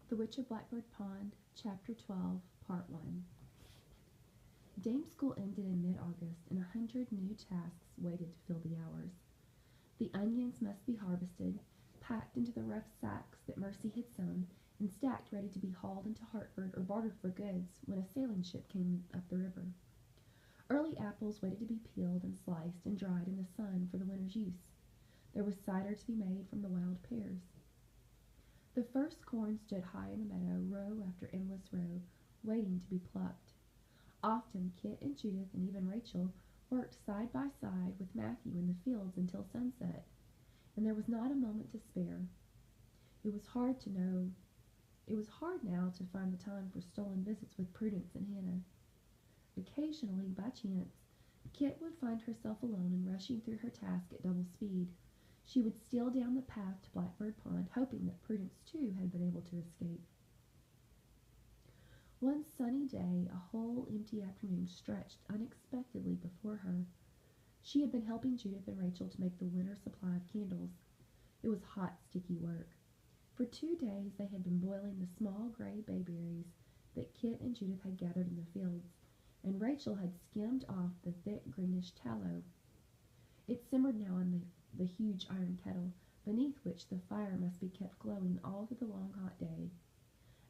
The Witch of Blackbird Pond, Chapter 12, Part 1. Dame school ended in mid-August, and 100 new tasks waited to fill the hours. The onions must be harvested, packed into the rough sacks that Mercy had sewn, and stacked ready to be hauled into Hartford or bartered for goods when a sailing ship came up the river. Early apples waited to be peeled and sliced and dried in the sun for the winter's use. There was cider to be made from the wild pears. The first corn stood high in the meadow, row after endless row, waiting to be plucked. Often Kitt and Judith and even Rachel worked side by side with Matthew in the fields until sunset, and there was not a moment to spare. It was hard now to find the time for stolen visits with Prudence and Hannah. Occasionally, by chance, Kitt would find herself alone and rushing through her task at double speed. She would steal down the path to Blackbird Pond, hoping that Prudence, too, had been able to escape. One sunny day, a whole empty afternoon stretched unexpectedly before her. She had been helping Judith and Rachel to make the winter supply of candles. It was hot, sticky work. For 2 days they had been boiling the small gray bayberries that Kitt and Judith had gathered in the fields, and Rachel had skimmed off the thick greenish tallow. It simmered now in the huge iron kettle, beneath which the fire must be kept glowing all through the long hot day.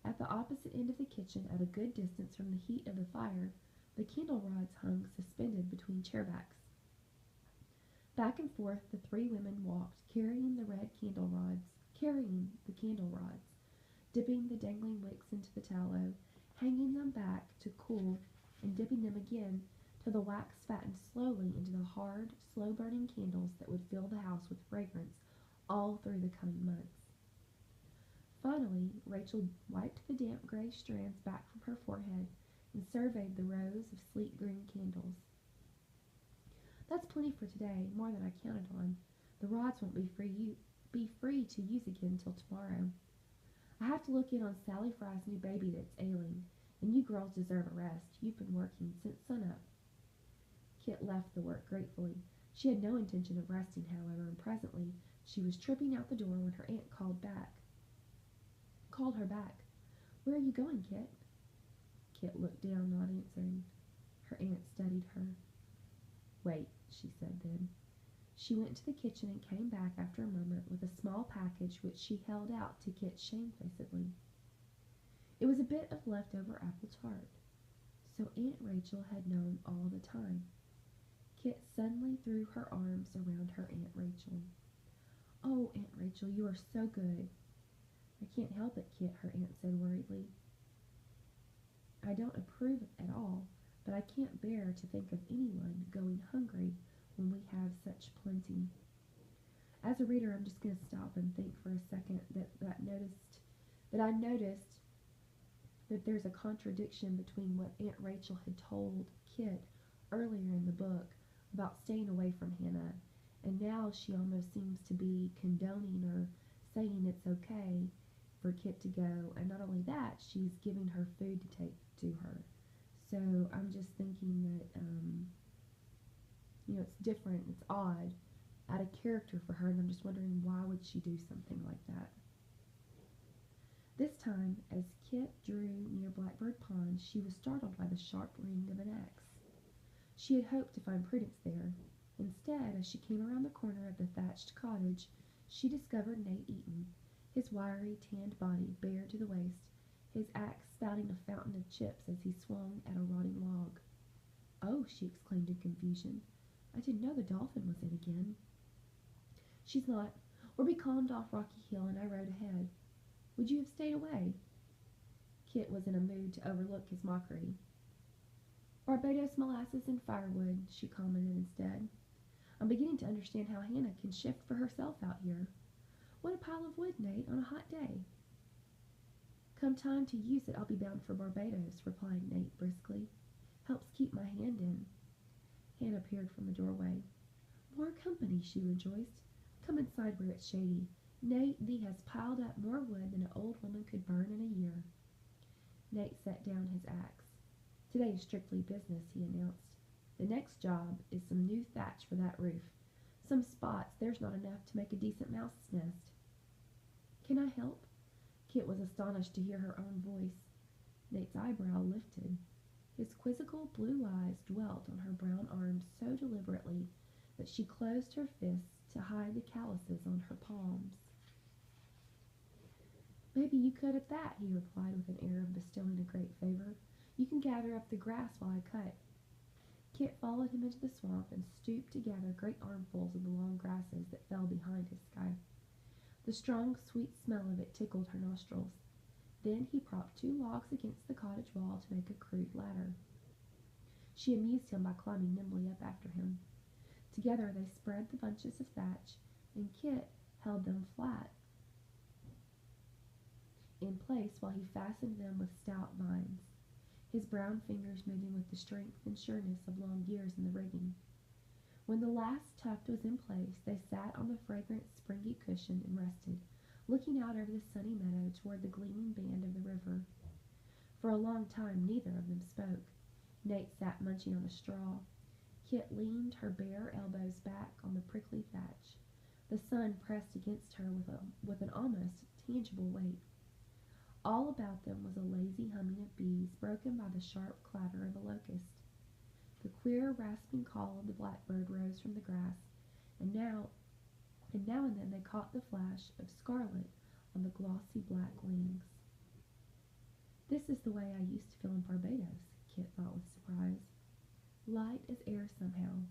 At the opposite end of the kitchen, at a good distance from the heat of the fire, the candle rods hung suspended between chairbacks. Back and forth the 3 women walked, carrying the candle rods, dipping the dangling wicks into the tallow, hanging them back to cool, and dipping them again till the wax fattened slowly into the hard, slow-burning candles that would fill the house with fragrance all through the coming months. Finally, Rachel wiped the damp gray strands back from her forehead and surveyed the rows of sleek green candles. "That's plenty for today, more than I counted on. The rods won't be free to use again till tomorrow. I have to look in on Sally Fry's new baby that's ailing, and you girls deserve a rest. You've been working since sunup." Kitt left the work gratefully. She had no intention of resting, however, and presently she was tripping out the door when her aunt called her back. "Where are you going, Kitt?" Kitt looked down, not answering. Her aunt studied her. "Wait," she said then. She went to the kitchen and came back after a moment with a small package which she held out to Kitt shamefacedly. It was a bit of leftover apple tart. So Aunt Rachel had known all the time. Kitt suddenly threw her arms around her Aunt Rachel. "Oh, Aunt Rachel, you are so good." "I can't help it, Kitt," her aunt said worriedly. "I don't approve at all, but I can't bear to think of anyone going hungry when we have such plenty." As a reader, I'm just going to stop and think for a second that I noticed that there's a contradiction between what Aunt Rachel had told Kitt earlier in the book about staying away from Hannah, and now she almost seems to be condoning or saying it's okay for Kitt to go, and not only that, she's giving her food to take to her. So I'm just thinking that, it's different, it's odd, out of character for her, and I'm just wondering why would she do something like that. This time, as Kitt drew near Blackbird Pond, she was startled by the sharp ring of an axe. She had hoped to find Prudence there. Instead, as she came around the corner of the thatched cottage, she discovered Nate Eaton, his wiry, tanned body bare to the waist, his axe spouting a fountain of chips as he swung at a rotting log. "Oh," she exclaimed in confusion, "I didn't know the Dolphin was in again." "She's not. We're becalmed off Rocky Hill, and I rode ahead. Would you have stayed away?" Kitt was in a mood to overlook his mockery. "Barbados molasses and firewood," she commented instead. "I'm beginning to understand how Hannah can shift for herself out here. What a pile of wood, Nate, on a hot day." "Come time to use it, I'll be bound for Barbados," replied Nate briskly. "Helps keep my hand in." Hannah appeared from the doorway. "More company," she rejoiced. "Come inside where it's shady. Nate, thee has piled up more wood than an old woman could burn in a year." Nate set down his axe. "Today is strictly business," he announced. "The next job is some new thatch for that roof. Some spots there's not enough to make a decent mouse's nest." "Can I help?" Kitt was astonished to hear her own voice. Nate's eyebrow lifted. His quizzical blue eyes dwelt on her brown arms so deliberately that she closed her fists to hide the calluses on her palms. "Maybe you could at that," he replied with an air of bestowing a great favor. "You can gather up the grass while I cut." Kitt followed him into the swamp and stooped to gather great armfuls of the long grasses that fell behind his scythe. The strong, sweet smell of it tickled her nostrils. Then he propped 2 logs against the cottage wall to make a crude ladder. She amused him by climbing nimbly up after him. Together they spread the bunches of thatch, and Kitt held them flat in place while he fastened them with stout vines, his brown fingers moving with the strength and sureness of long years in the rigging. When the last tuft was in place, they sat on the fragrant, springy cushion and rested, looking out over the sunny meadow toward the gleaming band of the river. For a long time neither of them spoke. Nate sat munching on a straw. Kitt leaned her bare elbows back on the prickly thatch. The sun pressed against her with an almost tangible weight. All about them was a lazy humming of bees, broken by the sharp clatter of a locust. The queer, rasping call of the blackbird rose from the grass, and now and then they caught the flash of scarlet on the glossy black wings. "This is the way I used to feel in Barbados," Kitt thought with surprise. "Light as air somehow.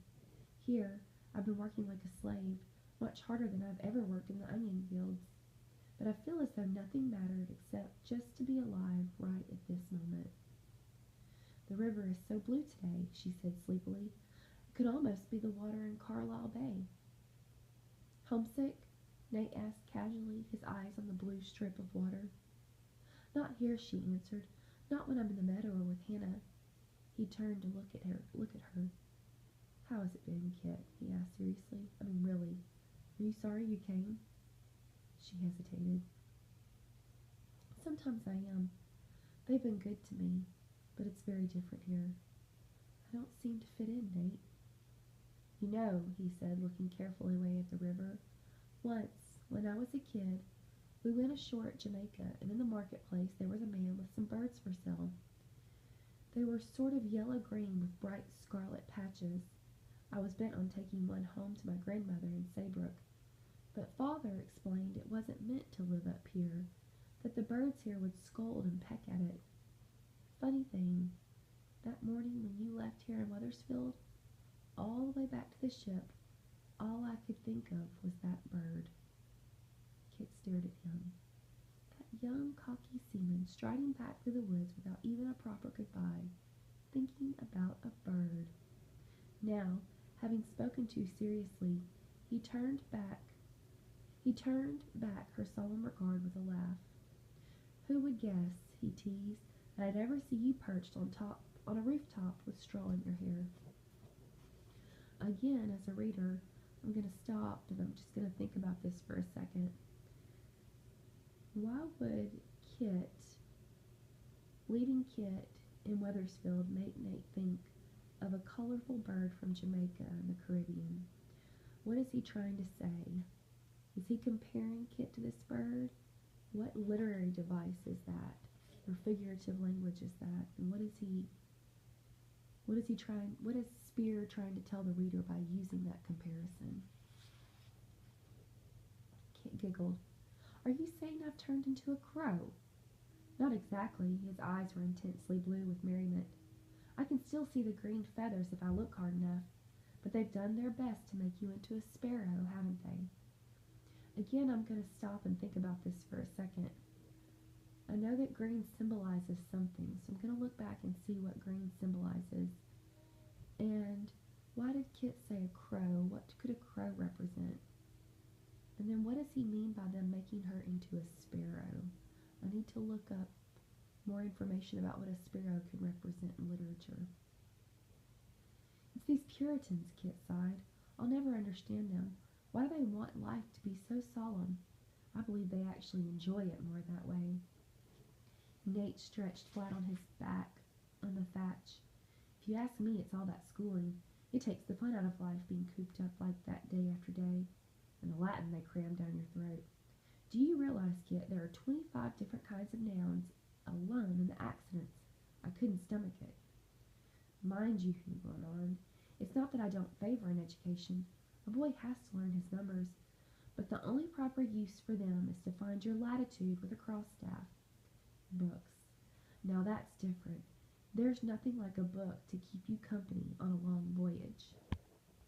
Here, I've been working like a slave, much harder than I've ever worked in the onion fields. But I feel as though nothing mattered except just to be alive right at this moment." "The river is so blue today," she said sleepily. "It could almost be the water in Carlisle Bay." "Homesick?" Nate asked casually, his eyes on the blue strip of water. "Not here," she answered. "Not when I'm in the meadow or with Hannah." He turned to look at her. "How has it been, Kitt?" he asked seriously. "I mean, really. Are you sorry you came?" She hesitated. "Sometimes I am. They've been good to me, but it's very different here. I don't seem to fit in, Nate." "You know," he said, looking carefully away at the river, "once, when I was a kid, we went ashore at Jamaica, and in the marketplace there was a man with some birds for sale. They were sort of yellow-green with bright scarlet patches. I was bent on taking one home to my grandmother in Saybrook, but Father explained it wasn't meant to live up here, that the birds here would scold and peck at it. Funny thing, that morning when you left here in Wethersfield, all the way back to the ship, all I could think of was that bird." Kitt stared at him. That young, cocky seaman striding back through the woods without even a proper goodbye, thinking about a bird. Now, having spoken too seriously, he turned back her solemn regard with a laugh. "Who would guess," he teased, "that I'd ever see you perched on a rooftop with straw in your hair?" Again, as a reader, I'm going to stop and I'm just going to think about this for a second. Why would leaving Kitt in Wethersfield make Nate think of a colorful bird from Jamaica in the Caribbean? What is he trying to say? Is he comparing Kitt to this bird? What literary device is that? Or figurative language is that? And what is Spear trying to tell the reader by using that comparison? Kitt giggled. "Are you saying I've turned into a crow?" "Not exactly." His eyes were intensely blue with merriment. "I can still see the green feathers if I look hard enough, but they've done their best to make you into a sparrow, haven't they?" Again, I'm going to stop and think about this for a second. I know that green symbolizes something, so I'm going to look back and see what green symbolizes. And why did Kitt say a crow? What could a crow represent? And then what does he mean by them making her into a sparrow? I need to look up more information about what a sparrow could represent in literature. "It's these Puritans," Kitt sighed. "I'll never understand them. Why do they want life to be so solemn? I believe they actually enjoy it more that way." Nate stretched flat on his back on the thatch. "If you ask me, it's all that schooling. It takes the fun out of life being cooped up like that day after day, and the Latin they cram down your throat. Do you realize, Kit, there are 25 different kinds of nouns alone in the accidents? I couldn't stomach it. Mind you, he went on, it's not that I don't favor an education. A boy has to learn his numbers, but the only proper use for them is to find your latitude with a cross staff. Books. Now that's different. There's nothing like a book to keep you company on a long voyage.